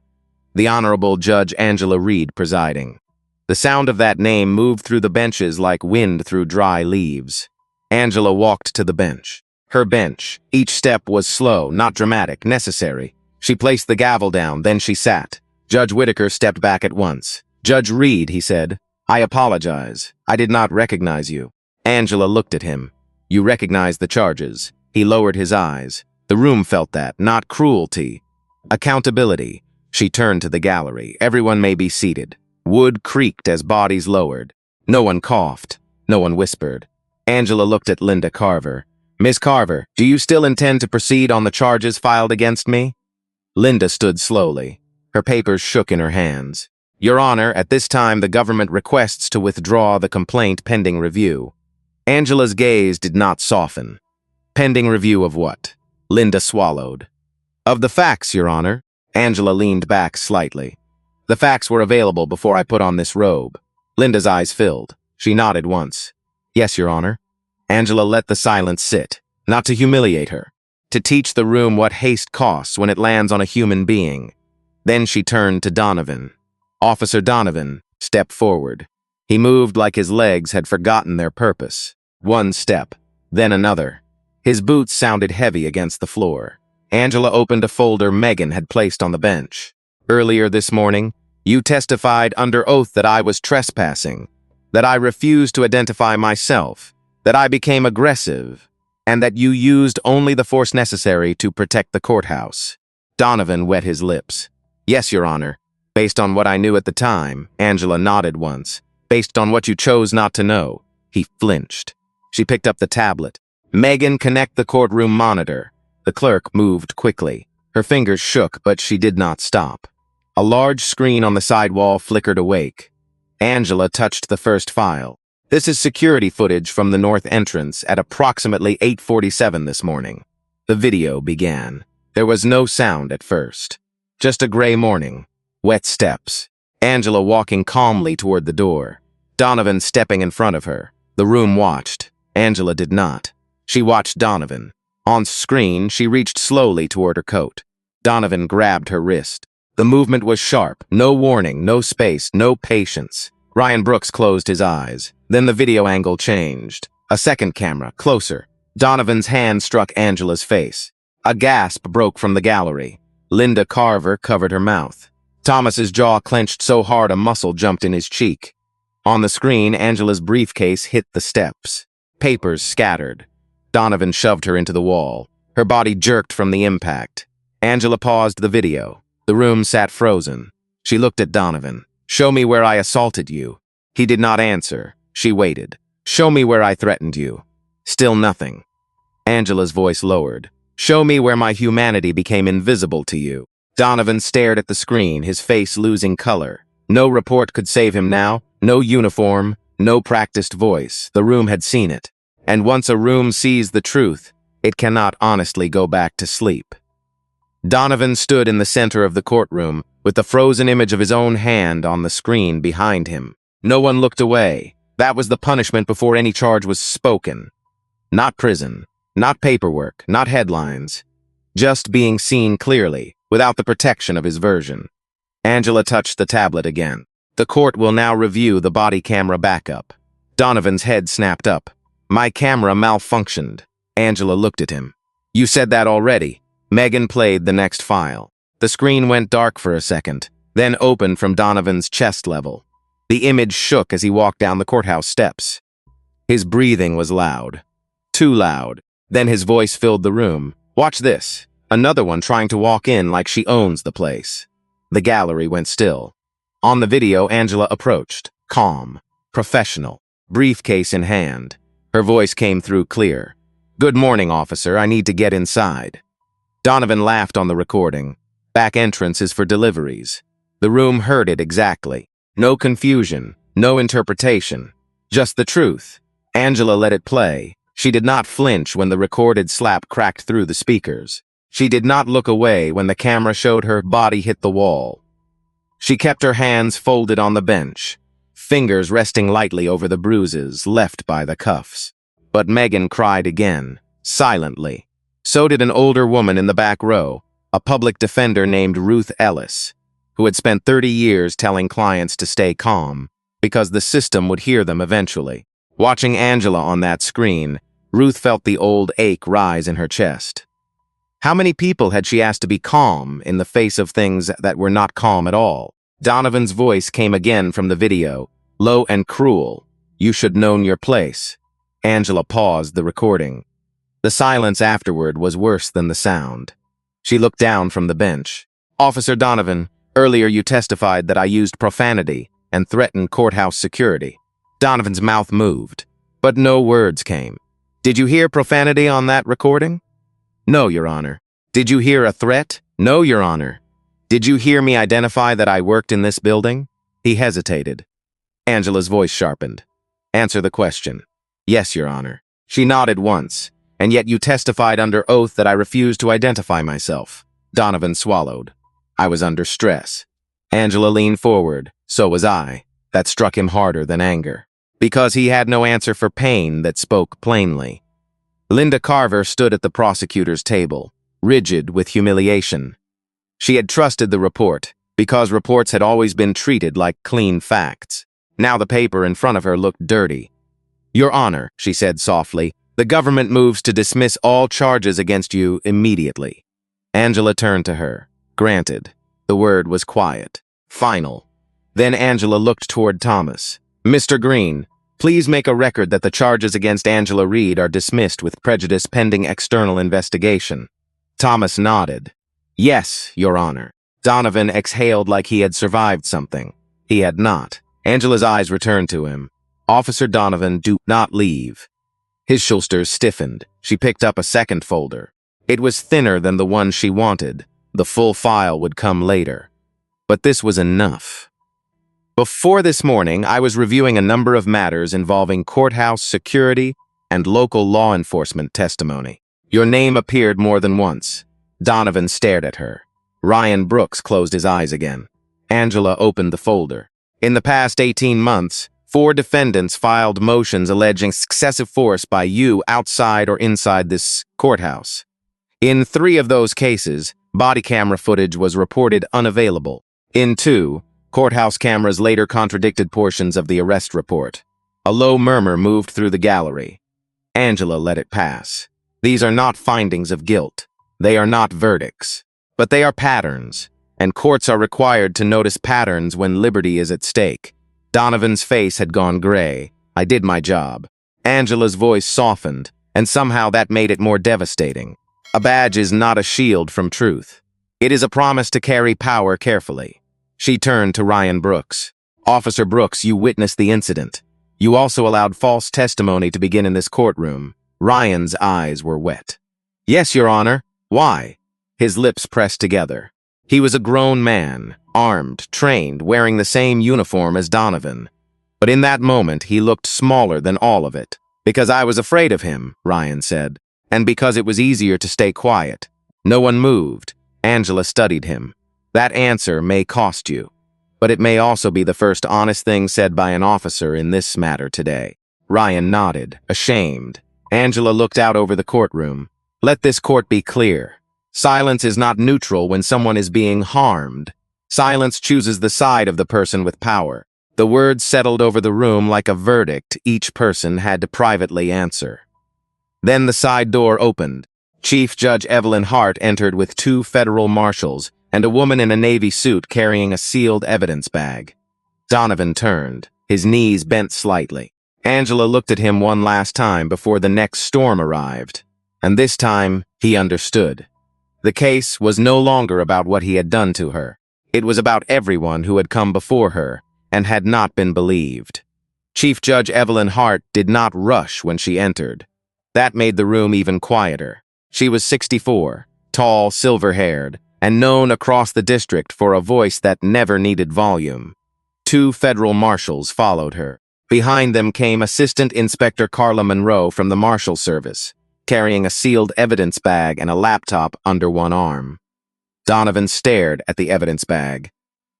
The Honorable Judge Angela Reed presiding. The sound of that name moved through the benches like wind through dry leaves. Angela walked to the bench. Her bench. Each step was slow, not dramatic, necessary. She placed the gavel down, then she sat. Judge Whitaker stepped back at once. "Judge Reed," he said, "I apologize. I did not recognize you." Angela looked at him. "You recognize the charges." He lowered his eyes. The room felt that, not cruelty. Accountability. She turned to the gallery. "Everyone may be seated." Wood creaked as bodies lowered. No one coughed. No one whispered. Angela looked at Linda Carver. "Miss Carver, do you still intend to proceed on the charges filed against me?" Linda stood slowly. Her papers shook in her hands. "Your Honor, at this time the government requests to withdraw the complaint pending review." Angela's gaze did not soften. "Pending review of what?" Linda swallowed. "Of the facts, Your Honor." Angela leaned back slightly. "The facts were available before I put on this robe." Linda's eyes filled. She nodded once. "Yes, Your Honor." Angela let the silence sit, not to humiliate her, to teach the room what haste costs when it lands on a human being. Then she turned to Donovan. "Officer Donovan, step forward." He moved like his legs had forgotten their purpose. One step, then another. His boots sounded heavy against the floor. Angela opened a folder Megan had placed on the bench. "Earlier this morning, you testified under oath that I was trespassing, that I refused to identify myself, that I became aggressive, and that you used only the force necessary to protect the courthouse." Donovan wet his lips. "Yes, Your Honor. Based on what I knew at the time," Angela nodded once. "Based on what you chose not to know." He flinched. She picked up the tablet. "Megan, connect the courtroom monitor." The clerk moved quickly. Her fingers shook, but she did not stop. A large screen on the side wall flickered awake. Angela touched the first file. "This is security footage from the north entrance at approximately 8:47 this morning." The video began. There was no sound at first. Just a gray morning. Wet steps. Angela walking calmly toward the door. Donovan stepping in front of her. The room watched. Angela did not. She watched Donovan. On screen, she reached slowly toward her coat. Donovan grabbed her wrist. The movement was sharp. No warning, no space, no patience. Ryan Brooks closed his eyes. Then the video angle changed. A second camera, closer. Donovan's hand struck Angela's face. A gasp broke from the gallery. Linda Carver covered her mouth. Thomas's jaw clenched so hard a muscle jumped in his cheek. On the screen, Angela's briefcase hit the steps. Papers scattered. Donovan shoved her into the wall. Her body jerked from the impact. Angela paused the video. The room sat frozen. She looked at Donovan. "Show me where I assaulted you." He did not answer. She waited. "Show me where I threatened you." Still nothing. Angela's voice lowered. "Show me where my humanity became invisible to you." Donovan stared at the screen, his face losing color. No report could save him now. No uniform. No practiced voice. The room had seen it. And once a room sees the truth, it cannot honestly go back to sleep. Donovan stood in the center of the courtroom, with the frozen image of his own hand on the screen behind him. No one looked away. That was the punishment before any charge was spoken. Not prison, not paperwork, not headlines. Just being seen clearly, without the protection of his version. Angela touched the tablet again. The court will now review the body camera backup. Donovan's head snapped up. My camera malfunctioned. Angela looked at him. You said that already. Megan played the next file. The screen went dark for a second, then opened from Donovan's chest level. The image shook as he walked down the courthouse steps. His breathing was loud. Too loud. Then his voice filled the room. Watch this. Another one trying to walk in like she owns the place. The gallery went still. On the video, Angela approached, calm, professional, briefcase in hand. Her voice came through clear. Good morning, officer. I need to get inside. Donovan laughed on the recording. Back entrance is for deliveries. The room heard it exactly. No confusion, no interpretation. Just the truth. Angela let it play. She did not flinch when the recorded slap cracked through the speakers. She did not look away when the camera showed her body hit the wall. She kept her hands folded on the bench, fingers resting lightly over the bruises left by the cuffs. But Megan cried again, silently. So did an older woman in the back row, a public defender named Ruth Ellis, who had spent 30 years telling clients to stay calm, because the system would hear them eventually. Watching Angela on that screen, Ruth felt the old ache rise in her chest. How many people had she asked to be calm in the face of things that were not calm at all? Donovan's voice came again from the video, low and cruel. You should known your place. Angela paused the recording. The silence afterward was worse than the sound. She looked down from the bench. Officer Donovan, earlier you testified that I used profanity and threatened courthouse security. Donovan's mouth moved, but no words came. Did you hear profanity on that recording? No, Your Honor. Did you hear a threat? No, Your Honor. Did you hear me identify that I worked in this building? He hesitated. Angela's voice sharpened. Answer the question. Yes, Your Honor. She nodded once, and yet you testified under oath that I refused to identify myself. Donovan swallowed. I was under stress. Angela leaned forward. So was I. That struck him harder than anger, because he had no answer for pain that spoke plainly. Linda Carver stood at the prosecutor's table, rigid with humiliation. She had trusted the report, because reports had always been treated like clean facts. Now the paper in front of her looked dirty. Your Honor, she said softly, the government moves to dismiss all charges against you immediately. Angela turned to her. Granted. The word was quiet. Final. Then Angela looked toward Thomas. Mr. Green, please make a record that the charges against Angela Reed are dismissed with prejudice pending external investigation. Thomas nodded. Yes, Your Honor. Donovan exhaled like he had survived something. He had not. Angela's eyes returned to him. Officer Donovan, do not leave. His shoulders stiffened. She picked up a second folder. It was thinner than the one she wanted. The full file would come later. But this was enough. Before this morning, I was reviewing a number of matters involving courthouse security and local law enforcement testimony. Your name appeared more than once. Donovan stared at her. Ryan Brooks closed his eyes again. Angela opened the folder. In the past 18 months, 4 defendants filed motions alleging excessive force by you outside or inside this courthouse. In 3 of those cases, body camera footage was reported unavailable. In 2, courthouse cameras later contradicted portions of the arrest report. A low murmur moved through the gallery. Angela let it pass. These are not findings of guilt. They are not verdicts. But they are patterns, and courts are required to notice patterns when liberty is at stake. Donovan's face had gone gray. I did my job. Angela's voice softened, and somehow that made it more devastating. A badge is not a shield from truth. It is a promise to carry power carefully. She turned to Ryan Brooks. Officer Brooks, you witnessed the incident. You also allowed false testimony to begin in this courtroom. Ryan's eyes were wet. Yes, Your Honor. Why? His lips pressed together. He was a grown man, armed, trained, wearing the same uniform as Donovan. But in that moment, he looked smaller than all of it. Because I was afraid of him, Ryan said. And because it was easier to stay quiet. No one moved. Angela studied him. That answer may cost you, but it may also be the first honest thing said by an officer in this matter today. Ryan nodded, ashamed. Angela looked out over the courtroom. Let this court be clear. Silence is not neutral when someone is being harmed. Silence chooses the side of the person with power. The words settled over the room like a verdict each person had to privately answer. Then the side door opened. Chief Judge Evelyn Hart entered with 2 federal marshals and a woman in a navy suit carrying a sealed evidence bag. Donovan turned, his knees bent slightly. Angela looked at him one last time before the next storm arrived, and this time he understood. The case was no longer about what he had done to her. It was about everyone who had come before her and had not been believed. Chief Judge Evelyn Hart did not rush when she entered. That made the room even quieter. She was 64, tall, silver-haired, and known across the district for a voice that never needed volume. 2 federal marshals followed her. Behind them came Assistant Inspector Carla Monroe from the Marshal Service, carrying a sealed evidence bag and a laptop under one arm. Donovan stared at the evidence bag.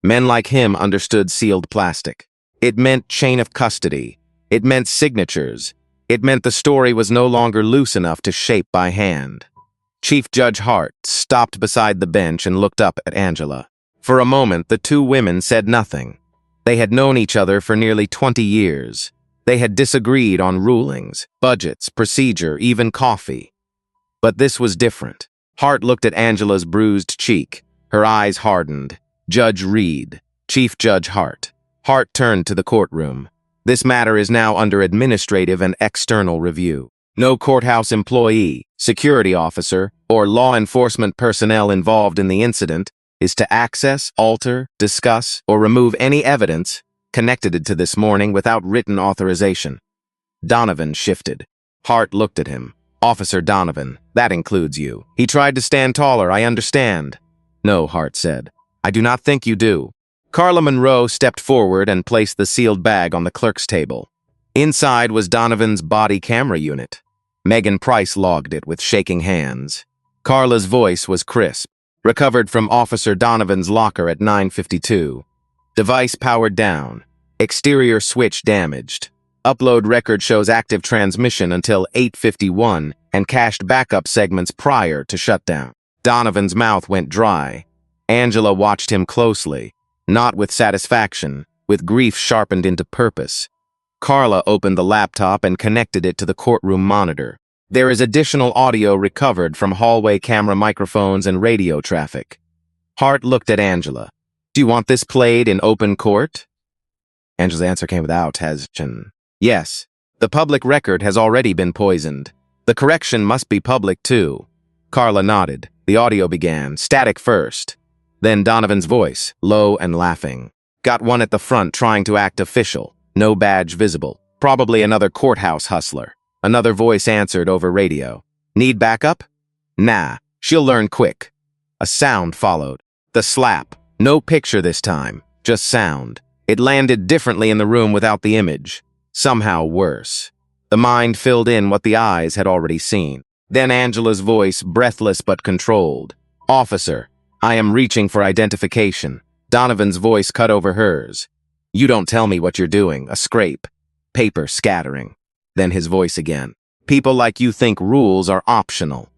Men like him understood sealed plastic. It meant chain of custody. It meant signatures. It meant the story was no longer loose enough to shape by hand. Chief Judge Hart stopped beside the bench and looked up at Angela. For a moment, the 2 women said nothing. They had known each other for nearly 20 years. They had disagreed on rulings, budgets, procedure, even coffee. But this was different. Hart looked at Angela's bruised cheek. Her eyes hardened. Judge Reed, Chief Judge Hart. Hart turned to the courtroom. This matter is now under administrative and external review. No courthouse employee, security officer, or law enforcement personnel involved in the incident is to access, alter, discuss, or remove any evidence connected to this morning without written authorization. Donovan shifted. Hart looked at him. Officer Donovan, that includes you. He tried to stand taller, I understand. No, Hart said. I do not think you do. Carla Monroe stepped forward and placed the sealed bag on the clerk's table. Inside was Donovan's body camera unit. Megan Price logged it with shaking hands. Carla's voice was crisp, recovered from Officer Donovan's locker at 9:52. Device powered down. Exterior switch damaged. Upload record shows active transmission until 8:51 and cached backup segments prior to shutdown. Donovan's mouth went dry. Angela watched him closely, not with satisfaction, with grief sharpened into purpose. Carla opened the laptop and connected it to the courtroom monitor. There is additional audio recovered from hallway camera microphones and radio traffic. Hart looked at Angela. Do you want this played in open court? Angela's answer came without hesitation. Yes. The public record has already been poisoned. The correction must be public, too. Carla nodded. The audio began, static first. Then Donovan's voice, low and laughing. Got one at the front trying to act official. No badge visible. Probably another courthouse hustler. Another voice answered over radio. Need backup? Nah, she'll learn quick. A sound followed. The slap. No picture this time, just sound. It landed differently in the room without the image. Somehow worse. The mind filled in what the eyes had already seen. Then Angela's voice, breathless but controlled. Officer, I am reaching for identification. Donovan's voice cut over hers. You don't tell me what you're doing. A scrape. Paper scattering. Then his voice again. People like you think rules are optional.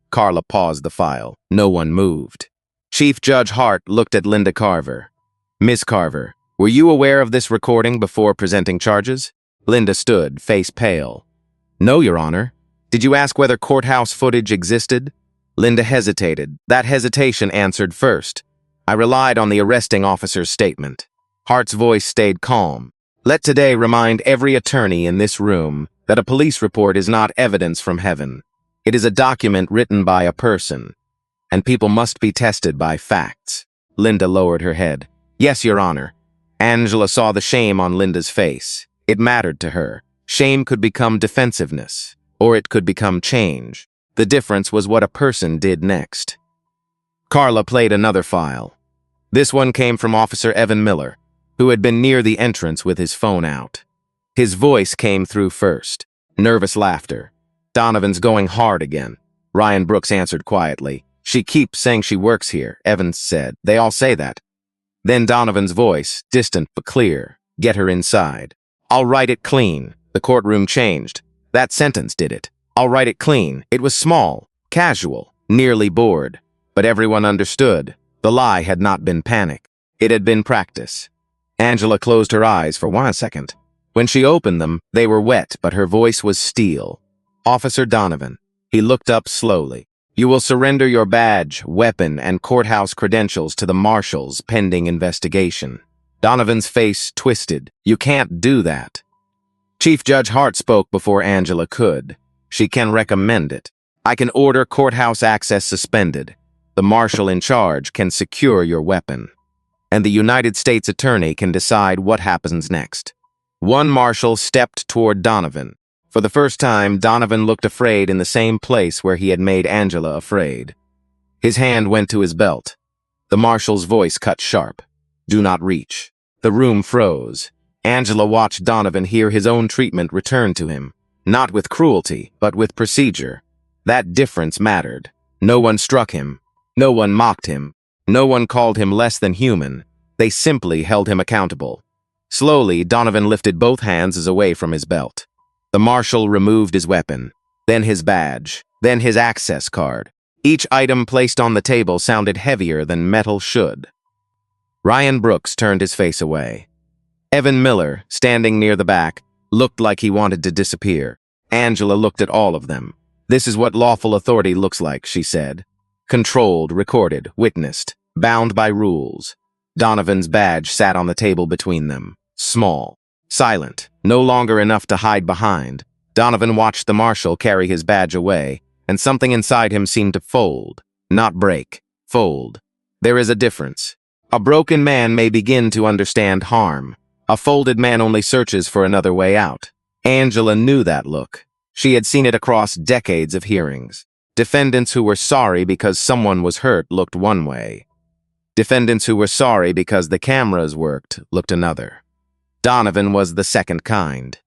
Carla paused the file. No one moved. Chief Judge Hart looked at Linda Carver. Miss Carver, were you aware of this recording before presenting charges? Linda stood, face pale. No, Your Honor. Did you ask whether courthouse footage existed? Linda hesitated. That hesitation answered first. I relied on the arresting officer's statement. Hart's voice stayed calm. Let today remind every attorney in this room that a police report is not evidence from heaven. It is a document written by a person, and people must be tested by facts. Linda lowered her head. Yes, Your Honor. Angela saw the shame on Linda's face. It mattered to her. Shame could become defensiveness, or it could become change. The difference was what a person did next. Carla played another file. This one came from Officer Evan Miller, who had been near the entrance with his phone out. His voice came through first. Nervous laughter. Donovan's going hard again. Ryan Brooks answered quietly. She keeps saying she works here, Evans said. They all say that. Then Donovan's voice, distant but clear. Get her inside. I'll write it clean. The courtroom changed. That sentence did it. I'll write it clean. It was small, casual, nearly bored. But everyone understood. The lie had not been panic. It had been practice. Angela closed her eyes for 1 second. When she opened them, they were wet, but her voice was steel. Officer Donovan. He looked up slowly. You will surrender your badge, weapon, and courthouse credentials to the marshals pending investigation. Donovan's face twisted. You can't do that. Chief Judge Hart spoke before Angela could. She can recommend it. I can order courthouse access suspended. The marshal in charge can secure your weapon. And the United States Attorney can decide what happens next. One marshal stepped toward Donovan. For the first time, Donovan looked afraid in the same place where he had made Angela afraid. His hand went to his belt. The marshal's voice cut sharp. Do not reach. The room froze. Angela watched Donovan hear his own treatment return to him. Not with cruelty, but with procedure. That difference mattered. No one struck him. No one mocked him. No one called him less than human. They simply held him accountable. Slowly, Donovan lifted both hands away from his belt. The marshal removed his weapon, then his badge, then his access card. Each item placed on the table sounded heavier than metal should. Ryan Brooks turned his face away. Evan Miller, standing near the back, looked like he wanted to disappear. Angela looked at all of them. This is what lawful authority looks like, she said. Controlled, recorded, witnessed, bound by rules. Donovan's badge sat on the table between them. Small, silent, no longer enough to hide behind. Donovan watched the marshal carry his badge away, and something inside him seemed to fold, not break, fold. There is a difference. A broken man may begin to understand harm. A folded man only searches for another way out. Angela knew that look. She had seen it across decades of hearings. Defendants who were sorry because someone was hurt looked one way. Defendants who were sorry because the cameras worked looked another. Donovan was the second kind.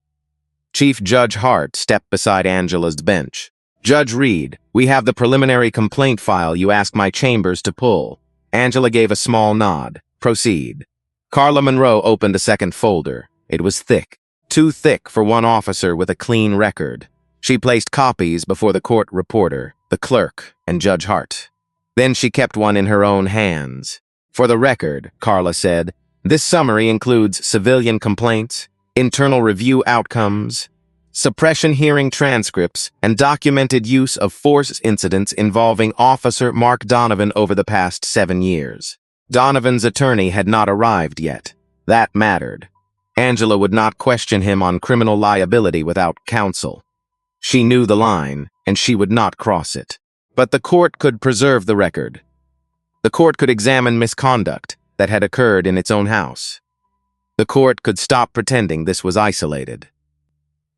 Chief Judge Hart stepped beside Angela's bench. Judge Reed, we have the preliminary complaint file you asked my chambers to pull. Angela gave a small nod. Proceed. Carla Monroe opened a second folder. It was thick. Too thick for one officer with a clean record. She placed copies before the court reporter, the clerk, and Judge Hart. Then she kept one in her own hands. For the record, Carla said, this summary includes civilian complaints, internal review outcomes, suppression hearing transcripts, and documented use of force incidents involving Officer Mark Donovan over the past 7 years. Donovan's attorney had not arrived yet. That mattered. Angela would not question him on criminal liability without counsel. She knew the line, and she would not cross it. But the court could preserve the record. The court could examine misconduct that had occurred in its own house. The court could stop pretending this was isolated.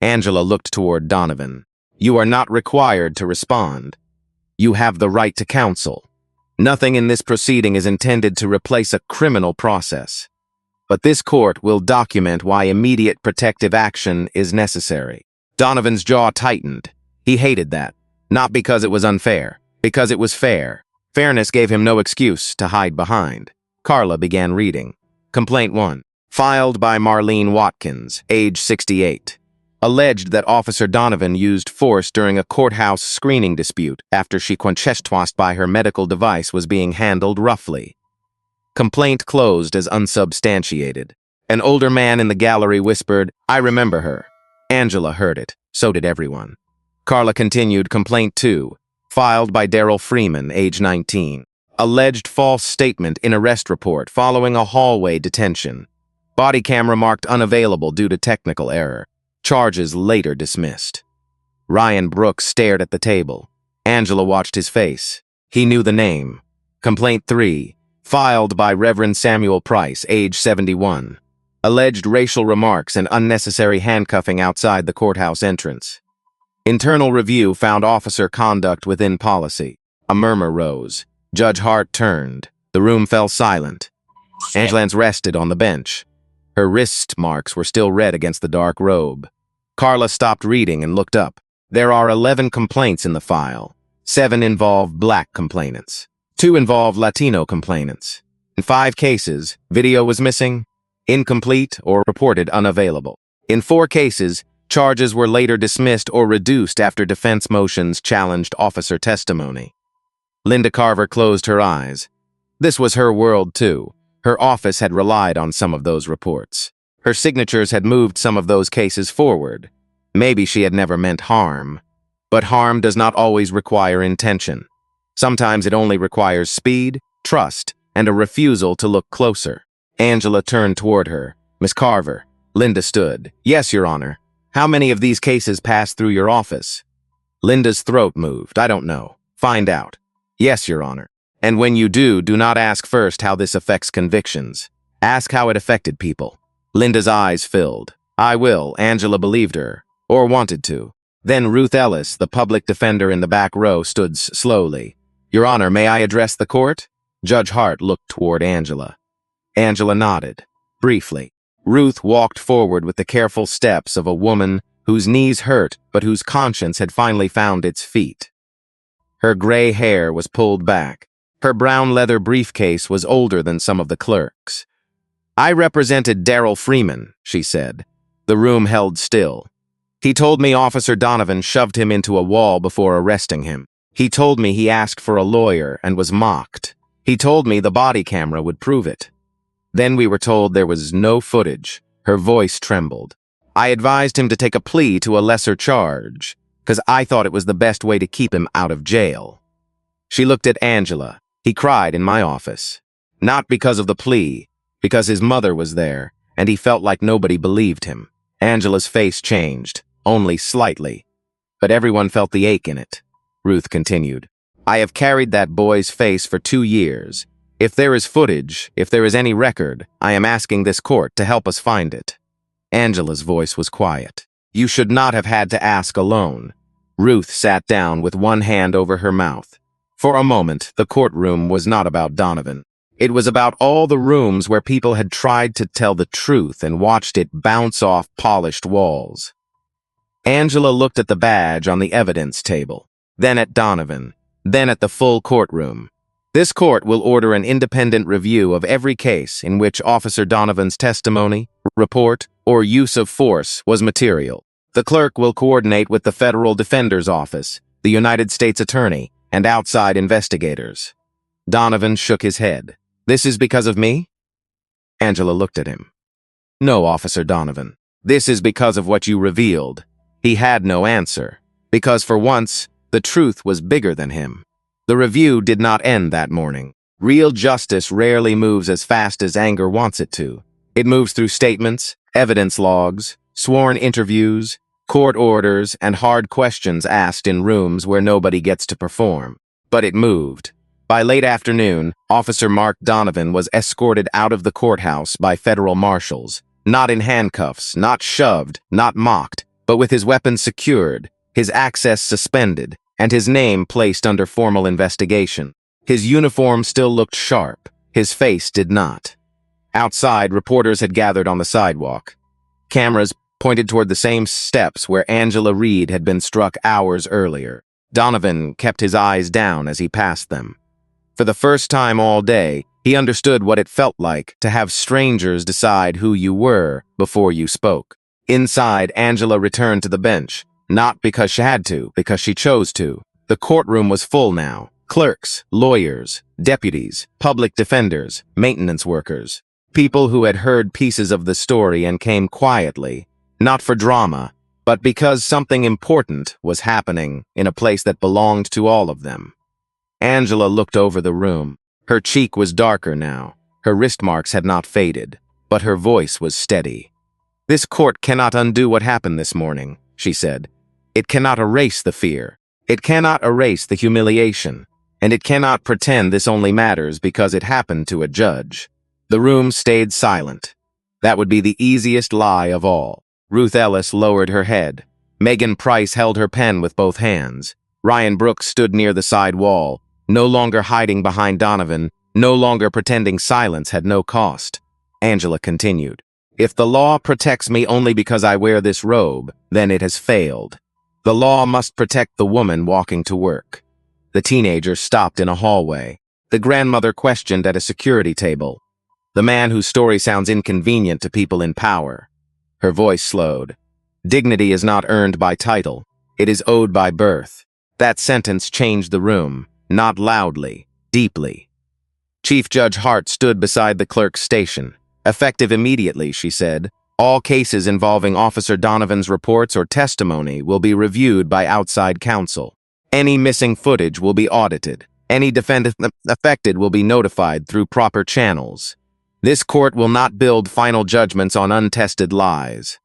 Angela looked toward Donovan. You are not required to respond. You have the right to counsel. Nothing in this proceeding is intended to replace a criminal process. But this court will document why immediate protective action is necessary. Donovan's jaw tightened. He hated that. Not because it was unfair, because it was fair. Fairness gave him no excuse to hide behind. Carla began reading. Complaint 1. Filed by Marlene Watkins, age 68. Alleged that Officer Donovan used force during a courthouse screening dispute after she conchestwast by her medical device was being handled roughly. Complaint closed as unsubstantiated. An older man in the gallery whispered, I remember her. Angela heard it. So did everyone. Carla continued. Complaint 2. Filed by Daryl Freeman, age 19. Alleged false statement in arrest report following a hallway detention. Body camera marked unavailable due to technical error. Charges later dismissed. Ryan Brooks stared at the table. Angela watched his face. He knew the name. Complaint 3. Filed by Reverend Samuel Price, age 71. Alleged racial remarks and unnecessary handcuffing outside the courthouse entrance. Internal review found officer conduct within policy. A murmur rose. Judge Hart turned. The room fell silent. Angela rested on the bench. Her wrist marks were still red against the dark robe. Carla stopped reading and looked up. There are 11 complaints in the file. 7 involve black complainants. 2 involve Latino complainants. In 5 cases, video was missing, incomplete, or reported unavailable. In 4 cases, charges were later dismissed or reduced after defense motions challenged officer testimony. Linda Carver closed her eyes. This was her world, too. Her office had relied on some of those reports. Her signatures had moved some of those cases forward. Maybe she had never meant harm. But harm does not always require intention. Sometimes it only requires speed, trust, and a refusal to look closer. Angela turned toward her. Miss Carver. Linda stood. Yes, Your Honor. How many of these cases passed through your office? Linda's throat moved. I don't know. Find out. Yes, Your Honor. And when you do not ask first how this affects convictions. Ask how it affected people. Linda's eyes filled. I will. Angela believed her. Or wanted to. Then Ruth Ellis, the public defender in the back row, stood slowly. Your Honor, may I address the court? Judge Hart looked toward Angela. Angela nodded. Briefly. Ruth walked forward with the careful steps of a woman whose knees hurt but whose conscience had finally found its feet. Her gray hair was pulled back. Her brown leather briefcase was older than some of the clerks. I represented Darrell Freeman, she said. The room held still. He told me Officer Donovan shoved him into a wall before arresting him. He told me he asked for a lawyer and was mocked. He told me the body camera would prove it. Then we were told there was no footage. Her voice trembled. I advised him to take a plea to a lesser charge, because I thought it was the best way to keep him out of jail. She looked at Angela. He cried in my office. Not because of the plea, because his mother was there, and he felt like nobody believed him. Angela's face changed, only slightly. But everyone felt the ache in it. Ruth continued. I have carried that boy's face for 2 years. If there is footage, if there is any record, I am asking this court to help us find it. Angela's voice was quiet. You should not have had to ask alone. Ruth sat down with one hand over her mouth. For a moment, the courtroom was not about Donovan. It was about all the rooms where people had tried to tell the truth and watched it bounce off polished walls. Angela looked at the badge on the evidence table, then at Donovan, then at the full courtroom. This court will order an independent review of every case in which Officer Donovan's testimony, report, or use of force was material. The clerk will coordinate with the Federal Defender's Office, the United States Attorney, and outside investigators. Donovan shook his head. This is because of me? Angela looked at him. No, Officer Donovan. This is because of what you revealed. He had no answer. Because for once, the truth was bigger than him. The review did not end that morning. Real justice rarely moves as fast as anger wants it to. It moves through statements, evidence logs, sworn interviews, court orders, and hard questions asked in rooms where nobody gets to perform. But it moved. By late afternoon, Officer Mark Donovan was escorted out of the courthouse by federal marshals, not in handcuffs, not shoved, not mocked, but with his weapons secured, his access suspended, and his name placed under formal investigation. His uniform still looked sharp. His face did not. Outside, reporters had gathered on the sidewalk. Cameras pointed toward the same steps where Angela Reed had been struck hours earlier. Donovan kept his eyes down as he passed them. For the first time all day, he understood what it felt like to have strangers decide who you were before you spoke. Inside, Angela returned to the bench. Not because she had to, because she chose to. The courtroom was full now. Clerks, lawyers, deputies, public defenders, maintenance workers. People who had heard pieces of the story and came quietly, not for drama, but because something important was happening in a place that belonged to all of them. Angela looked over the room. Her cheek was darker now. Her wrist marks had not faded, but her voice was steady. This court cannot undo what happened this morning, she said. It cannot erase the fear. It cannot erase the humiliation. And it cannot pretend this only matters because it happened to a judge. The room stayed silent. That would be the easiest lie of all. Ruth Ellis lowered her head. Megan Price held her pen with both hands. Ryan Brooks stood near the side wall, no longer hiding behind Donovan, no longer pretending silence had no cost. Angela continued. If the law protects me only because I wear this robe, then it has failed. The law must protect the woman walking to work. The teenager stopped in a hallway. The grandmother questioned at a security table. The man whose story sounds inconvenient to people in power. Her voice slowed. Dignity is not earned by title. It is owed by birth. That sentence changed the room. not loudly, deeply. Chief Judge Hart stood beside the clerk's station. Effective immediately, she said, all cases involving Officer Donovan's reports or testimony will be reviewed by outside counsel. Any missing footage will be audited. Any defendant affected will be notified through proper channels. This court will not build final judgments on untested lies.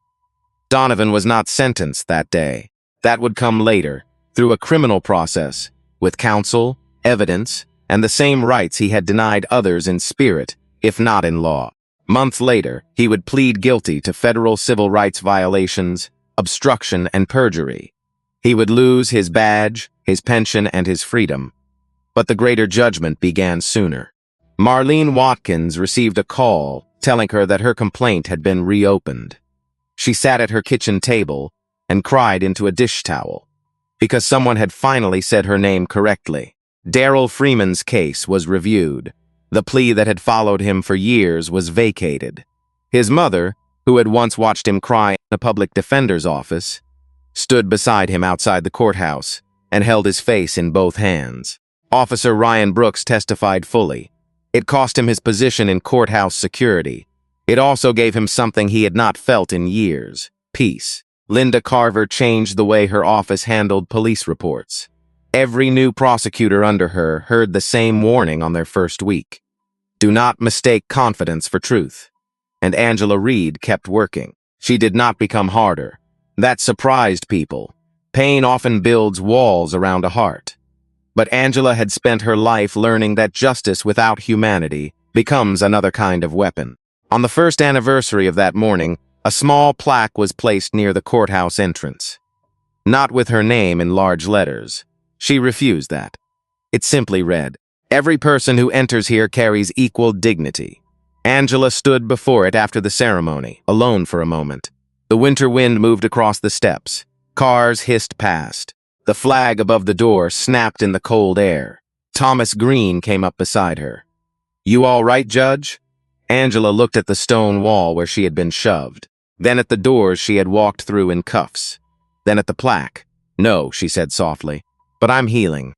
Donovan was not sentenced that day. That would come later, through a criminal process, with counsel, evidence, and the same rights he had denied others in spirit, if not in law. Months later, he would plead guilty to federal civil rights violations, obstruction, and perjury. He would lose his badge, his pension, and his freedom. But the greater judgment began sooner. Marlene Watkins received a call telling her that her complaint had been reopened. She sat at her kitchen table and cried into a dish towel because someone had finally said her name correctly. Darrell Freeman's case was reviewed. The plea that had followed him for years was vacated. His mother, who had once watched him cry in a public defender's office, stood beside him outside the courthouse and held his face in both hands. Officer Ryan Brooks testified fully. It cost him his position in courthouse security. It also gave him something he had not felt in years: peace. Linda Carver changed the way her office handled police reports. Every new prosecutor under her heard the same warning on their first week. Do not mistake confidence for truth. And Angela Reed kept working. She did not become harder. That surprised people. Pain often builds walls around a heart. But Angela had spent her life learning that justice without humanity becomes another kind of weapon. On the first anniversary of that morning, a small plaque was placed near the courthouse entrance. Not with her name in large letters. She refused that. It simply read, "Every person who enters here carries equal dignity." Angela stood before it after the ceremony, alone for a moment. The winter wind moved across the steps. Cars hissed past. The flag above the door snapped in the cold air. Thomas Green came up beside her. "You all right, Judge?" Angela looked at the stone wall where she had been shoved, then at the doors she had walked through in cuffs, then at the plaque. "No," she said softly, "but I'm healing."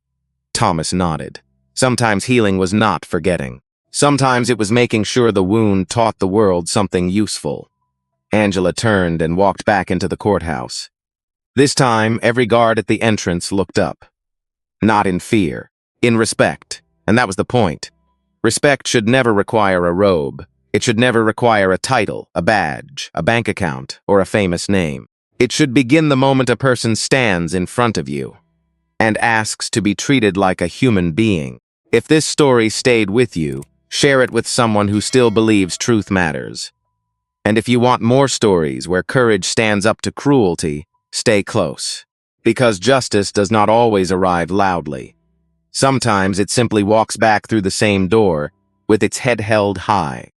Thomas nodded. Sometimes healing was not forgetting. Sometimes it was making sure the wound taught the world something useful. Angela turned and walked back into the courthouse. This time, every guard at the entrance looked up. Not in fear, in respect, and that was the point. Respect should never require a robe. It should never require a title, a badge, a bank account, or a famous name. It should begin the moment a person stands in front of you and asks to be treated like a human being. If this story stayed with you, share it with someone who still believes truth matters. And if you want more stories where courage stands up to cruelty, stay close. Because justice does not always arrive loudly. Sometimes it simply walks back through the same door with its head held high.